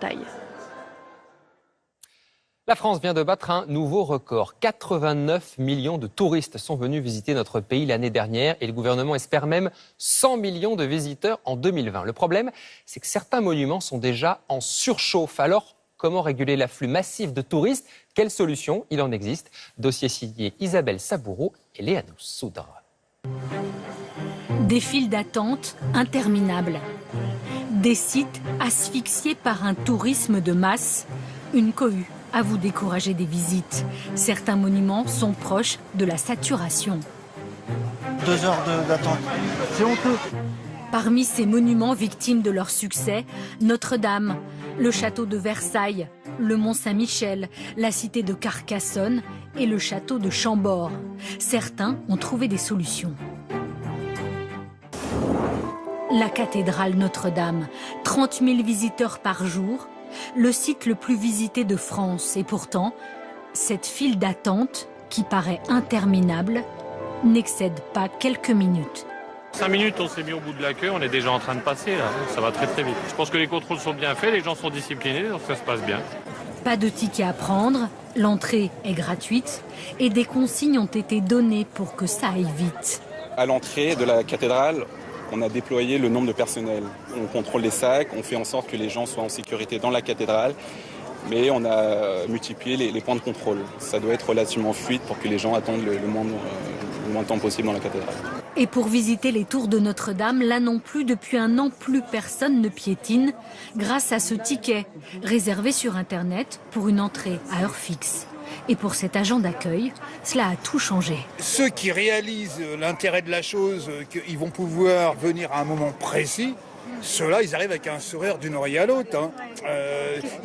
taille. La France vient de battre un nouveau record. 89 millions de touristes sont venus visiter notre pays l'année dernière et le gouvernement espère même 100 millions de visiteurs en 2020. Le problème, c'est que certains monuments sont déjà en surchauffe. Alors, comment réguler l'afflux massif de touristes? Quelle solution il en existe? Dossier signé Isabelle Saboureau et Léanou Soudre. Des files d'attente interminables. Des sites asphyxiés par un tourisme de masse. Une cohue à vous décourager des visites. Certains monuments sont proches de la saturation. 2 heures d'attente. C'est honteux. Parmi ces monuments victimes de leur succès, Notre-Dame, le château de Versailles, le Mont-Saint-Michel, la cité de Carcassonne et le château de Chambord. Certains ont trouvé des solutions. La cathédrale Notre-Dame, 30 000 visiteurs par jour, le site le plus visité de France. Et pourtant, cette file d'attente, qui paraît interminable, n'excède pas quelques minutes. 5 minutes, on s'est mis au bout de la queue, on est déjà en train de passer là, ça va très très vite. Je pense que les contrôles sont bien faits, les gens sont disciplinés, donc ça se passe bien. Pas de ticket à prendre, l'entrée est gratuite et des consignes ont été données pour que ça aille vite. À l'entrée de la cathédrale, on a déployé le nombre de personnel. On contrôle les sacs, on fait en sorte que les gens soient en sécurité dans la cathédrale, mais on a multiplié les points de contrôle. Ça doit être relativement fluide pour que les gens attendent le moins de temps possible dans la cathédrale. Et pour visiter les tours de Notre-Dame, là non plus, depuis un an, plus personne ne piétine grâce à ce ticket réservé sur Internet pour une entrée à heure fixe. Et pour cet agent d'accueil, cela a tout changé. Ceux qui réalisent l'intérêt de la chose, qu'ils vont pouvoir venir à un moment précis, ceux-là, ils arrivent avec un sourire d'une oreille à l'autre.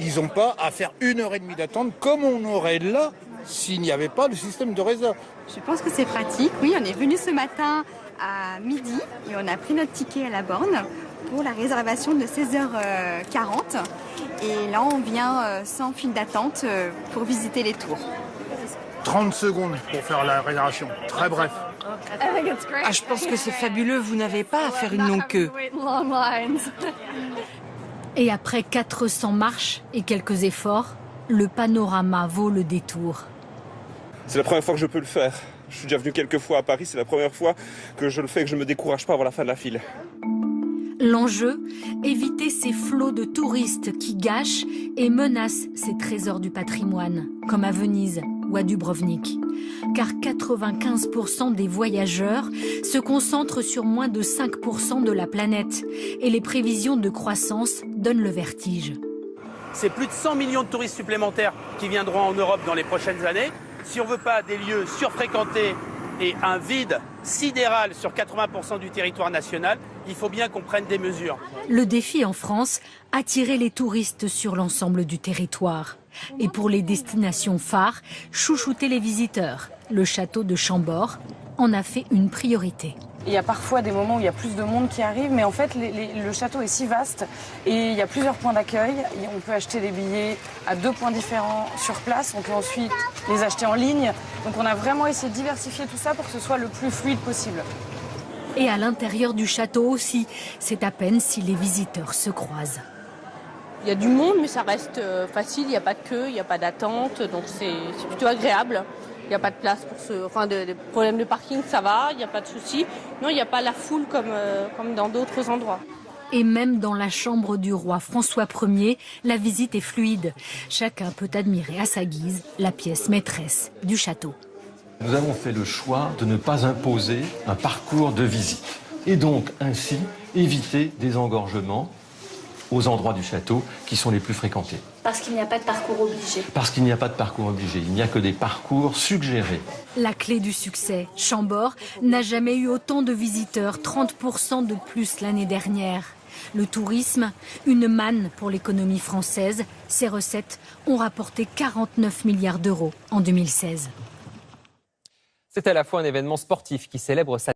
Ils n'ont pas à faire 1h30 d'attente comme on aurait là s'il n'y avait pas le système de réserve. Je pense que c'est pratique. Oui, on est venu ce matin à midi et on a pris notre ticket à la borne pour la réservation de 16h40. Et là, on vient sans file d'attente pour visiter les tours. 30 secondes pour faire la réservation. Très bref. Ah, je pense que c'est fabuleux. Vous n'avez pas à faire une longue queue. Et après 400 marches et quelques efforts, le panorama vaut le détour. C'est la première fois que je peux le faire. Je suis déjà venu quelques fois à Paris, c'est la première fois que je le fais et que je ne me décourage pas avant la fin de la file. L'enjeu, éviter ces flots de touristes qui gâchent et menacent ces trésors du patrimoine, comme à Venise ou à Dubrovnik. Car 95% des voyageurs se concentrent sur moins de 5% de la planète. Et les prévisions de croissance donnent le vertige. C'est plus de 100 millions de touristes supplémentaires qui viendront en Europe dans les prochaines années. Si on ne veut pas des lieux surfréquentés et un vide sidéral sur 80% du territoire national, il faut bien qu'on prenne des mesures. Le défi en France, attirer les touristes sur l'ensemble du territoire. Et pour les destinations phares, chouchouter les visiteurs. Le château de Chambord en a fait une priorité. Il y a parfois des moments où il y a plus de monde qui arrive, mais en fait, le château est si vaste et il y a plusieurs points d'accueil. On peut acheter des billets à 2 points différents sur place. On peut ensuite les acheter en ligne. Donc on a vraiment essayé de diversifier tout ça pour que ce soit le plus fluide possible. Et à l'intérieur du château aussi, c'est à peine si les visiteurs se croisent. Il y a du monde, mais ça reste facile, il n'y a pas de queue, il n'y a pas d'attente, donc c'est plutôt agréable. Il n'y a pas de place pour des problèmes de parking, ça va, il n'y a pas de souci. Non, il n'y a pas la foule comme dans d'autres endroits. Et même dans la chambre du roi François Ier, la visite est fluide. Chacun peut admirer à sa guise la pièce maîtresse du château. Nous avons fait le choix de ne pas imposer un parcours de visite et donc ainsi éviter des engorgements aux endroits du château qui sont les plus fréquentés. Parce qu'il n'y a pas de parcours obligé. Parce qu'il n'y a pas de parcours obligé, il n'y a que des parcours suggérés. La clé du succès, Chambord n'a jamais eu autant de visiteurs, 30% de plus l'année dernière. Le tourisme, une manne pour l'économie française. Ses recettes ont rapporté 49 milliards d'euros en 2016. C'est à la fois un événement sportif qui célèbre sa